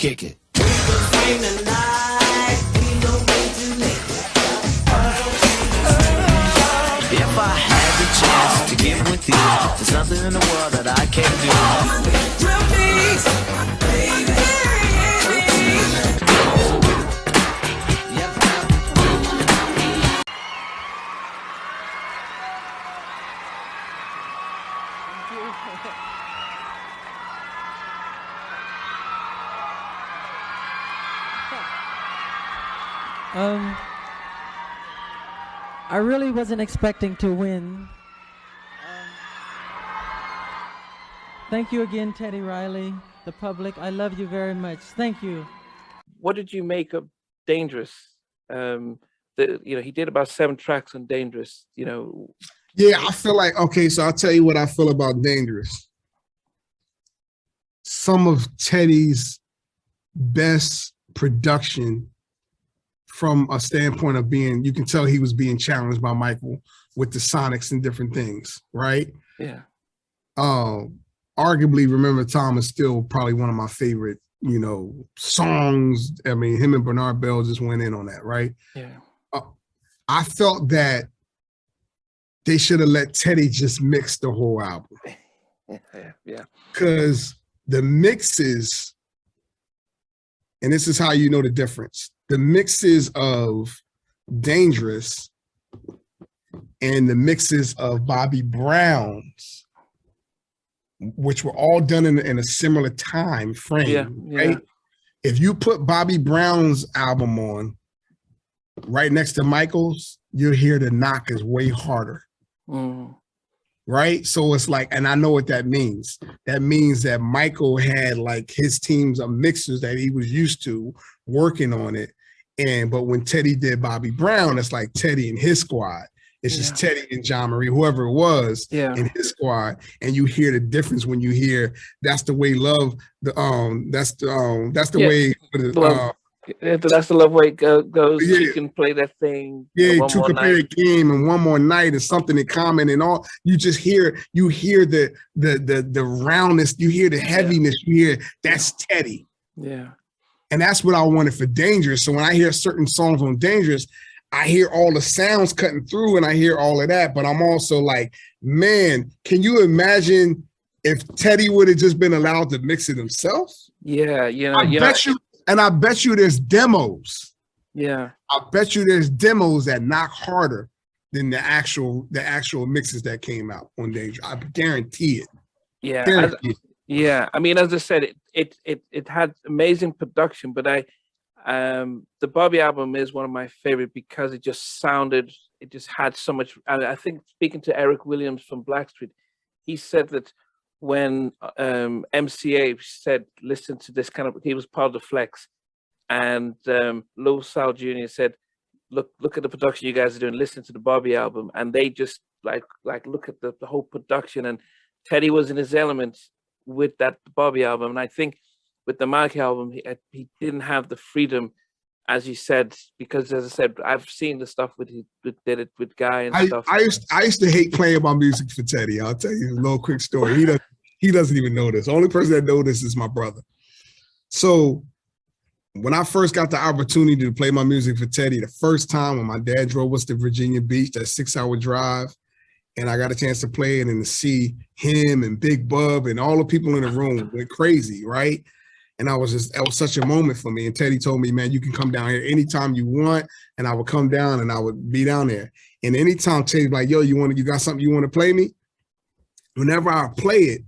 Kick it. If I had the chance to get with you, there's nothing in the world that I can't do. I really wasn't expecting to win. Thank you again, Teddy Riley, the public. I love you very much. Thank you. What did you make of Dangerous? He did about 7 tracks on Dangerous. Yeah, I feel like, okay, so I'll tell you what I feel about Dangerous. Some of Teddy's best production from a standpoint of being, you can tell he was being challenged by Michael with the sonics and different things, right? Yeah. Arguably, Remember Tom is still probably one of my favorite, songs. I mean, him and Bernard Bell just went in on that, right? Yeah. I felt that they should have let Teddy just mix the whole album. Yeah. Because the mixes, and this is how you know the difference, the mixes of Dangerous and the mixes of Bobby Brown's, which were all done in a similar time frame, right? If you put Bobby Brown's album on right next to Michael's, you'll hear the knock is way harder. Right? So it's like, and I know what that means. That means that Michael had like his teams of mixers that he was used to working on it. But when Teddy did Bobby Brown, it's like Teddy and his squad. It's just Teddy and John Marie, whoever it was, in his squad. And you hear the difference when you hear That's the Way Love, that's the way that's the love way it goes. Yeah. You can play that thing. Yeah, To Compare a Game and One More Night and Something in Common and all. You just hear the roundness, you hear the heaviness, you hear that's Teddy. Yeah. And that's what I wanted for Dangerous. So when I hear certain songs on Dangerous, I hear all the sounds cutting through and I hear all of that. But I'm also like, man, can you imagine if Teddy would have just been allowed to mix it himself? Yeah, I bet you there's demos. Yeah. I bet you there's demos that knock harder than the actual mixes that came out on Dangerous. I guarantee it. Yeah. I mean, as I said, it had amazing production, but the Bobby album is one of my favorite because it just had so much. I think speaking to Eric Williams from Blackstreet, he said that when MCA said, listen to this he was part of the Flex, and Lou Sal Jr. said, look at the production you guys are doing, listen to the Bobby album, and they just like look at the whole production, and Teddy was in his element with that Bobby album. And I think with the Mike album, he didn't have the freedom, as you said, because as I said, I've seen the stuff with Guy and stuff. I used to hate playing my music for Teddy. I'll tell you a little quick story. He doesn't even know this. The only person that knows this is my brother. So when I first got the opportunity to play my music for Teddy, the first time when my dad drove us to Virginia Beach, that 6-hour drive, and I got a chance to play it and to see him and Big Bub and all the people in the room went crazy, right? And that was such a moment for me. And Teddy told me, man, you can come down here anytime you want. And I would come down and I would be down there. And anytime Teddy's like, yo, you got something you want to play me? Whenever I play it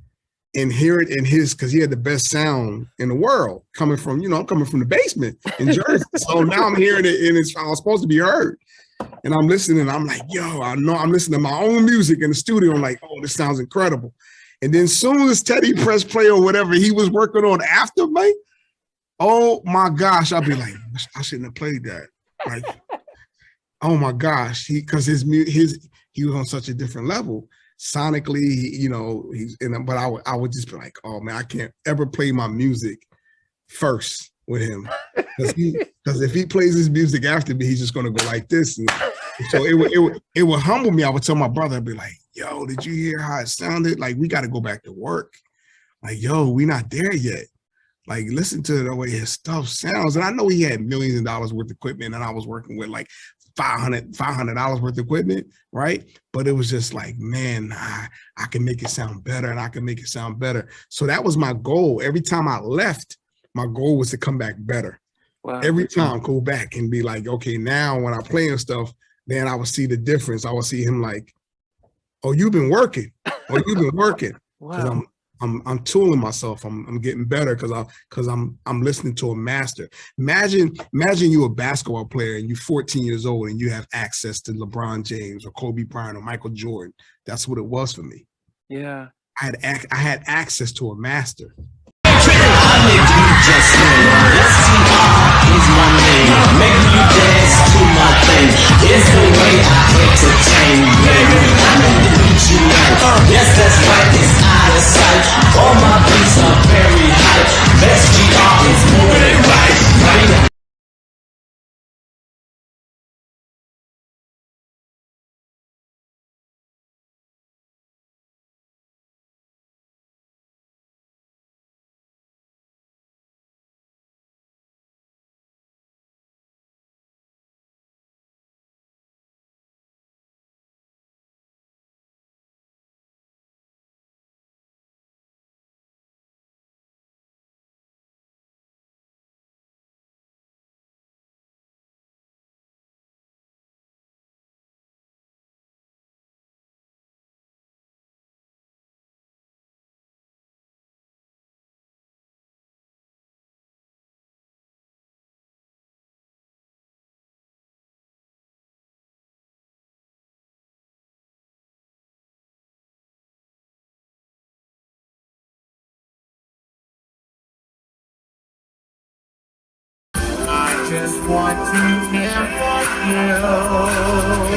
and hear it in because he had the best sound in the world coming from, I'm coming from the basement in Jersey. So now I'm hearing it and I was supposed to be heard. And I'm listening, I'm like, yo, I know I'm listening to my own music in the studio. I'm like, oh, this sounds incredible. And then soon as Teddy pressed play or whatever he was working on after me, oh my gosh, I'll be like, I shouldn't have played that. Like, oh my gosh, because he was on such a different level. Sonically, but I would just be like, oh man, I can't ever play my music first with him. Because if he plays his music after me, he's just gonna go like this. And so it would humble me. I would tell my brother, I'd be like, yo, did you hear how it sounded? Like, we got to go back to work. Like, yo, we not there yet. Like, listen to the way his stuff sounds. And I know he had millions of dollars worth of equipment, and I was working with like $500 worth of equipment, right? But it was just like, man, I can make it sound better, and I can make it sound better. So that was my goal. Every time I left, my goal was to come back better. Wow. Every time go back and be like, okay, now when I play and stuff, then I would see the difference. I would see him like, oh, you've been working. Oh, you've been working. Wow. I'm tooling myself. I'm getting better because I'm listening to a master. Imagine you a basketball player and you're 14 years old and you have access to LeBron James or Kobe Bryant or Michael Jordan. That's what it was for me. Yeah. I had access to a master. Yes, that's right, it's out of sight. All my beats are very high. Best GR is moving it right. I just want to hear from you.